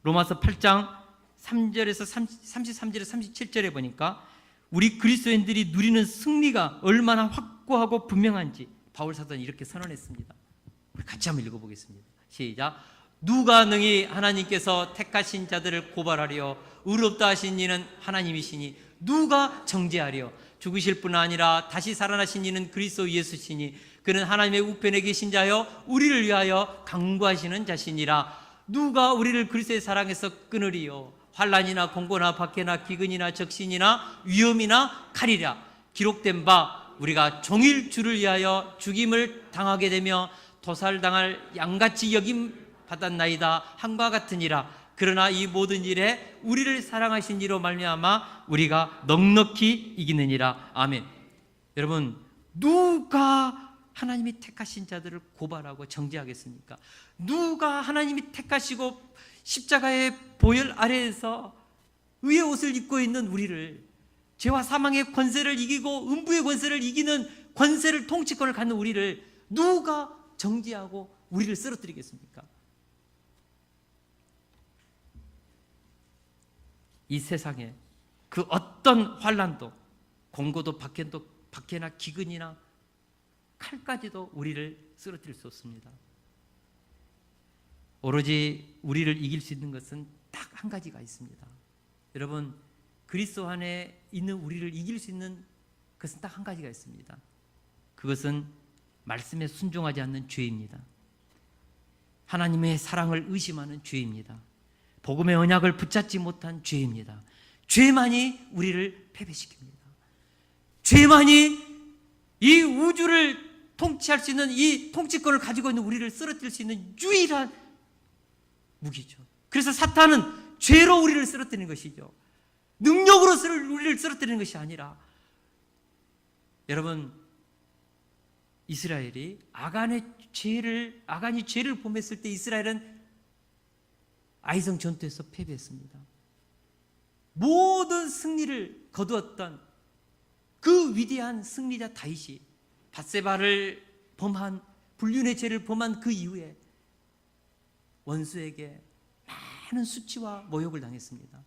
로마서 8장 3절에서 33절에서 37절에 보니까 우리 그리스도인들이 누리는 승리가 얼마나 확고하고 분명한지 바울 사도는 이렇게 선언했습니다. 우리 같이 한번 읽어보겠습니다. 시작. 누가 능히 하나님께서 택하신 자들을 고발하리요? 의롭다 하신 이는 하나님이시니 누가 정죄하리요? 죽으실 뿐 아니라 다시 살아나신 이는 그리스도 예수시니 그는 하나님의 우편에 계신 자여 우리를 위하여 강구하시는 자시니라. 누가 우리를 그리스도의 사랑에서 끊으리요? 환난이나 공고나 박해나 기근이나 적신이나 위험이나 칼이라. 기록된 바 우리가 종일 주를 위하여 죽임을 당하게 되며 도살당할 양같이 여김 받았나이다 함과 같으니라. 그러나 이 모든 일에 우리를 사랑하신 이로 말미암아 우리가 넉넉히 이기느니라. 아멘. 여러분, 누가 하나님이 택하신 자들을 고발하고 정죄하겠습니까? 누가 하나님이 택하시고 십자가의 보혈 아래에서 의의 옷을 입고 있는 우리를, 죄와 사망의 권세를 이기고 음부의 권세를 이기는 권세를, 통치권을 갖는 우리를 누가 정죄하고 우리를 쓰러뜨리겠습니까? 이 세상에 그 어떤 환난도, 공고도 박해나 기근이나 칼까지도 우리를 쓰러뜨릴 수 없습니다. 오로지 우리를 이길 수 있는 것은 딱 한 가지가 있습니다. 여러분, 그리스도 안에 있는 우리를 이길 수 있는 것은 딱 한 가지가 있습니다. 그것은 말씀에 순종하지 않는 죄입니다. 하나님의 사랑을 의심하는 죄입니다. 복음의 언약을 붙잡지 못한 죄입니다. 죄만이 우리를 패배시킵니다. 죄만이 이 우주를 통치할 수 있는, 이 통치권을 가지고 있는 우리를 쓰러뜨릴 수 있는 유일한 무기죠. 그래서 사탄은 죄로 우리를 쓰러뜨리는 것이죠. 능력으로 우리를 쓰러뜨리는 것이 아니라, 여러분, 이스라엘이 아간이 죄를 범했을 때 이스라엘은 아이성 전투에서 패배했습니다. 모든 승리를 거두었던 그 위대한 승리자 다윗이 밧세바를 범한, 불륜의 죄를 범한 그 이후에 원수에게 많은 수치와 모욕을 당했습니다.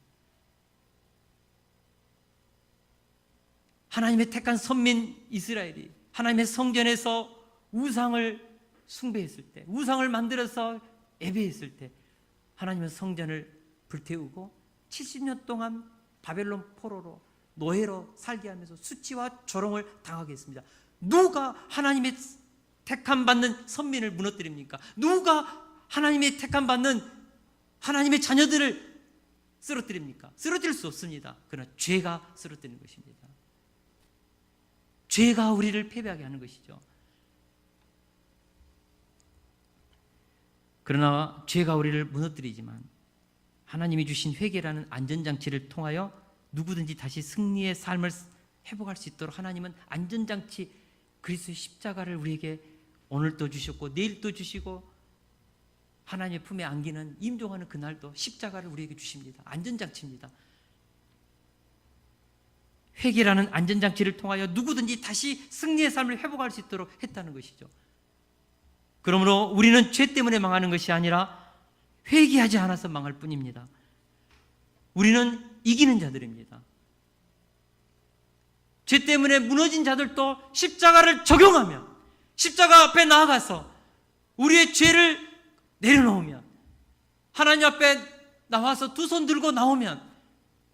하나님의 택한 선민 이스라엘이 하나님의 성전에서 우상을 숭배했을 때, 우상을 만들어서 예배했을 때 하나님의 성전을 불태우고 70년 동안 바벨론 포로로, 노예로 살게 하면서 수치와 조롱을 당하게 했습니다. 누가 하나님의 택함 받는 선민을 무너뜨립니까? 누가 하나님의 택함 받는 하나님의 자녀들을 쓰러뜨립니까? 쓰러뜨릴 수 없습니다. 그러나 죄가 쓰러뜨리는 것입니다. 죄가 우리를 패배하게 하는 것이죠. 그러나 죄가 우리를 무너뜨리지만 하나님이 주신 회개라는 안전장치를 통하여 누구든지 다시 승리의 삶을 회복할 수 있도록 하나님은 안전장치, 그리스도의 십자가를 우리에게 오늘도 주셨고 내일도 주시고, 하나님의 품에 안기는, 임종하는 그날도 십자가를 우리에게 주십니다. 안전장치입니다. 회개라는 안전장치를 통하여 누구든지 다시 승리의 삶을 회복할 수 있도록 했다는 것이죠. 그러므로 우리는 죄 때문에 망하는 것이 아니라 회개하지 않아서 망할 뿐입니다. 우리는 이기는 자들입니다. 죄 때문에 무너진 자들도 십자가를 적용하면, 십자가 앞에 나아가서 우리의 죄를 내려놓으면, 하나님 앞에 나와서 두 손 들고 나오면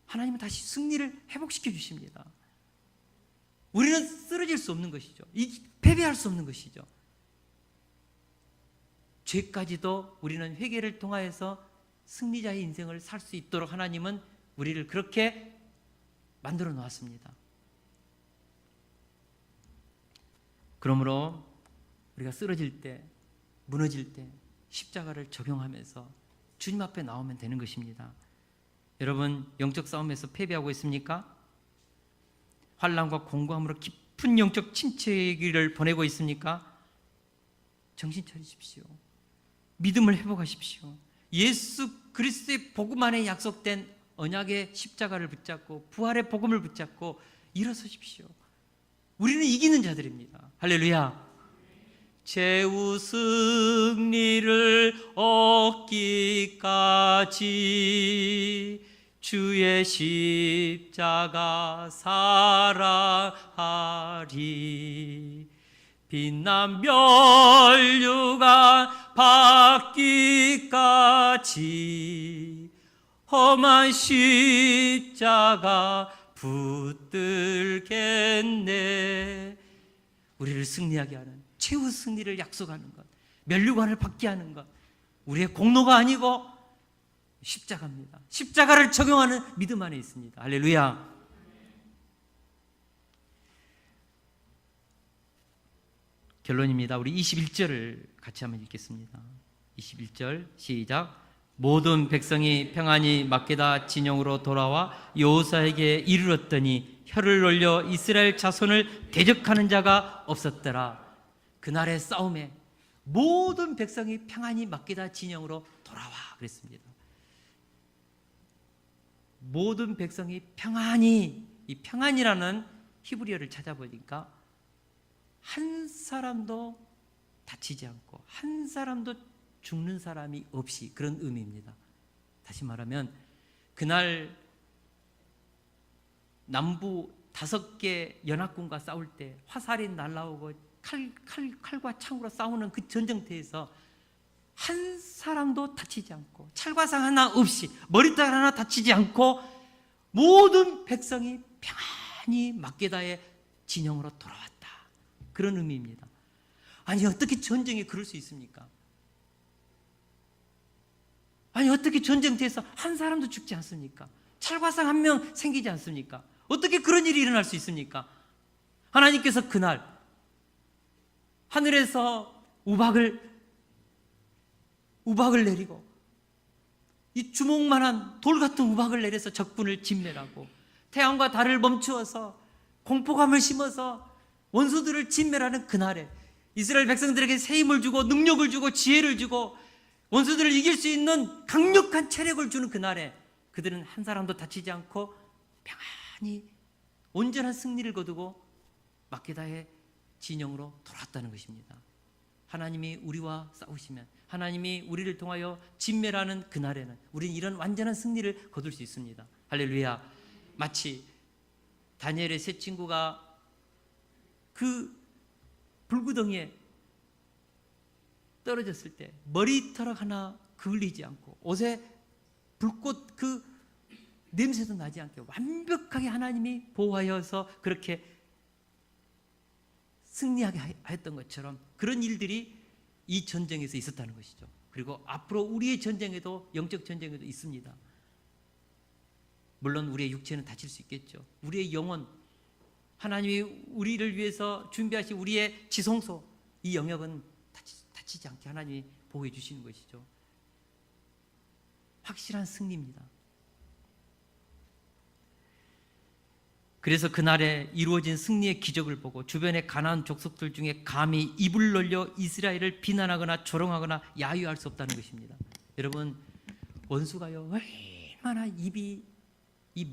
하나님은 다시 승리를 회복시켜 주십니다. 우리는 쓰러질 수 없는 것이죠. 패배할 수 없는 것이죠. 죄까지도 우리는 회개를 통하여서 승리자의 인생을 살 수 있도록 하나님은 우리를 그렇게 만들어 놓았습니다. 그러므로 우리가 쓰러질 때, 무너질 때 십자가를 적용하면서 주님 앞에 나오면 되는 것입니다. 여러분, 영적 싸움에서 패배하고 있습니까? 환난과 공고함으로 깊은 영적 침체기를 보내고 있습니까? 정신 차리십시오. 믿음을 회복하십시오. 예수 그리스도의 복음 안에 약속된 언약의 십자가를 붙잡고 부활의 복음을 붙잡고 일어서십시오. 우리는 이기는 자들입니다. 할렐루야. 최후 승리를 얻기까지 주의 십자가 사랑하리. 빛난 멸류관 받기까지 험한 십자가 붙들겠네. 우리를 승리하게 하는 최후 승리를 약속하는 것, 면류관을 받게 하는 것, 우리의 공로가 아니고 십자가입니다. 십자가를 적용하는 믿음 안에 있습니다. 할렐루야. 결론입니다. 우리 21절을 같이 한번 읽겠습니다. 21절 시작. 모든 백성이 평안히 막게다 진영으로 돌아와 여호사에게 이르렀더니 혀를 올려 이스라엘 자손을 대적하는 자가 없었더라. 그날의 싸움에 모든 백성이 평안히 막게다 진영으로 돌아와 그랬습니다. 모든 백성이 평안히, 이 평안이라는 히브리어를 찾아보니까 한 사람도 다치지 않고 한 사람도 죽는 사람이 없이, 그런 의미입니다. 다시 말하면 그날 남부 5개 연합군과 싸울 때 화살이 날라오고 칼과 창으로 싸우는 그 전쟁터에서 한 사람도 다치지 않고 찰과상 하나 없이 머리털 하나 다치지 않고 모든 백성이 평안히 막게다의 진영으로 돌아왔다. 그런 의미입니다. 아니 어떻게 전쟁이 그럴 수 있습니까? 아니 어떻게 전쟁터에서 한 사람도 죽지 않습니까? 찰과상 한 명 생기지 않습니까? 어떻게 그런 일이 일어날 수 있습니까? 하나님께서 그날 하늘에서 우박을 내리고 이 주먹만한 돌 같은 우박을 내려서 적군을 진멸하고 태양과 달을 멈추어서 공포감을 심어서 원수들을 진멸하는 그날에 이스라엘 백성들에게 새 힘을 주고 능력을 주고 지혜를 주고 원수들을 이길 수 있는 강력한 체력을 주는 그날에 그들은 한 사람도 다치지 않고 평안히 온전한 승리를 거두고 막게다의 진영으로 돌아왔다는 것입니다. 하나님이 우리와 싸우시면, 하나님이 우리를 통하여 진멸하는 그날에는 우리는 이런 완전한 승리를 거둘 수 있습니다. 할렐루야. 마치 다니엘의 세 친구가 그 불구덩이에 떨어졌을 때 머리털 하나 그을리지 않고 옷에 불꽃 그 냄새도 나지 않게 완벽하게 하나님이 보호하여서 그렇게 승리하게 하였던 것처럼 그런 일들이 이 전쟁에서 있었다는 것이죠. 그리고 앞으로 우리의 전쟁에도, 영적 전쟁에도 있습니다. 물론 우리의 육체는 다칠 수 있겠죠. 우리의 영혼, 하나님이 우리를 위해서 준비하신 우리의 지성소, 이 영역은 다치지 않게 하나님이 보호해 주시는 것이죠. 확실한 승리입니다. 그래서 그날에 이루어진 승리의 기적을 보고 주변의 가나안 족속들 중에 감히 입을 놀려 이스라엘을 비난하거나 조롱하거나 야유할 수 없다는 것입니다. 여러분, 원수가요 얼마나 이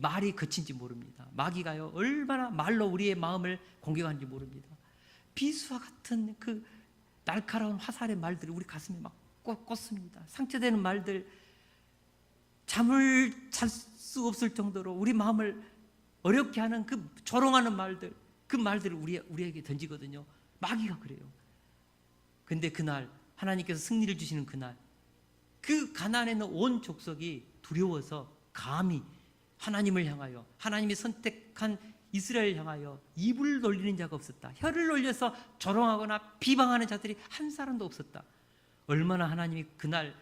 말이 거친지 모릅니다. 마귀가요 얼마나 말로 우리의 마음을 공격하는지 모릅니다. 비수와 같은 그 날카로운 화살의 말들이 우리 가슴에 막 꽂습니다. 상처되는 말들, 잠을 잘 수 없을 정도로 우리 마음을 어렵게 하는 그 조롱하는 말들, 그 말들을 우리에게 던지거든요. 마귀가 그래요. 근데 그날 하나님께서 승리를 주시는 그날, 그 가나안에 있는 온 족속이 두려워서 감히 하나님을 향하여, 하나님이 선택한 이스라엘을 향하여 입을 놀리는 자가 없었다. 혀를 놀려서 조롱하거나 비방하는 자들이 한 사람도 없었다. 얼마나 하나님이 그날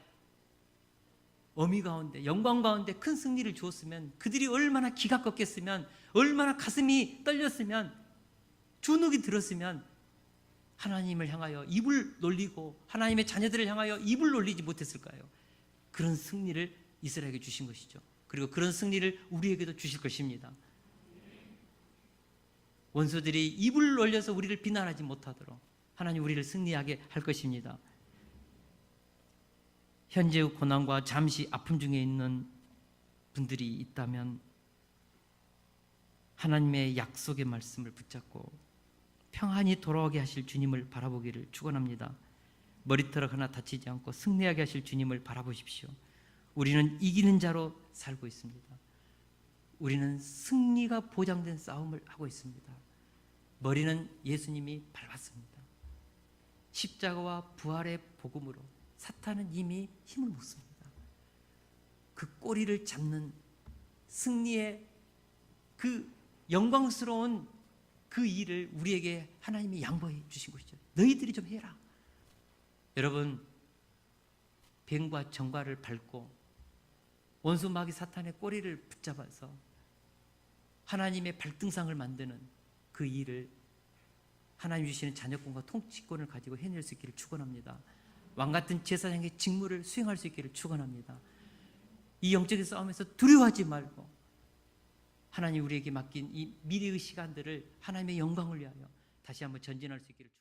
어미 가운데, 영광 가운데 큰 승리를 주었으면, 그들이 얼마나 기가 꺾였으면, 얼마나 가슴이 떨렸으면, 주눅이 들었으면 하나님을 향하여 입을 놀리고 하나님의 자녀들을 향하여 입을 놀리지 못했을까요? 그런 승리를 이스라엘에게 주신 것이죠. 그리고 그런 승리를 우리에게도 주실 것입니다. 원수들이 입을 놀려서 우리를 비난하지 못하도록 하나님 우리를 승리하게 할 것입니다. 현재의 고난과 잠시 아픔 중에 있는 분들이 있다면 하나님의 약속의 말씀을 붙잡고 평안히 돌아오게 하실 주님을 바라보기를 축원합니다. 머리털 하나 다치지 않고 승리하게 하실 주님을 바라보십시오. 우리는 이기는 자로 살고 있습니다. 우리는 승리가 보장된 싸움을 하고 있습니다. 머리는 예수님이 밟았습니다. 십자가와 부활의 복음으로 사탄은 이미 힘을 못 씁니다. 그 꼬리를 잡는 승리의 그 영광스러운 그 일을 우리에게 하나님이 양보해 주신 것이죠. 너희들이 좀 해라. 여러분, 뱀과 정갈을 밟고 원수 마귀 사탄의 꼬리를 붙잡아서 하나님의 발등상을 만드는 그 일을 하나님 주시는 자녀권과 통치권을 가지고 해낼 수 있기를 축원합니다. 왕같은 제사장의 직무를 수행할 수 있기를 축원합니다. 이 영적인 싸움에서 두려워하지 말고 하나님 우리에게 맡긴 이 미래의 시간들을 하나님의 영광을 위하여 다시 한번 전진할 수 있기를 축원합니다.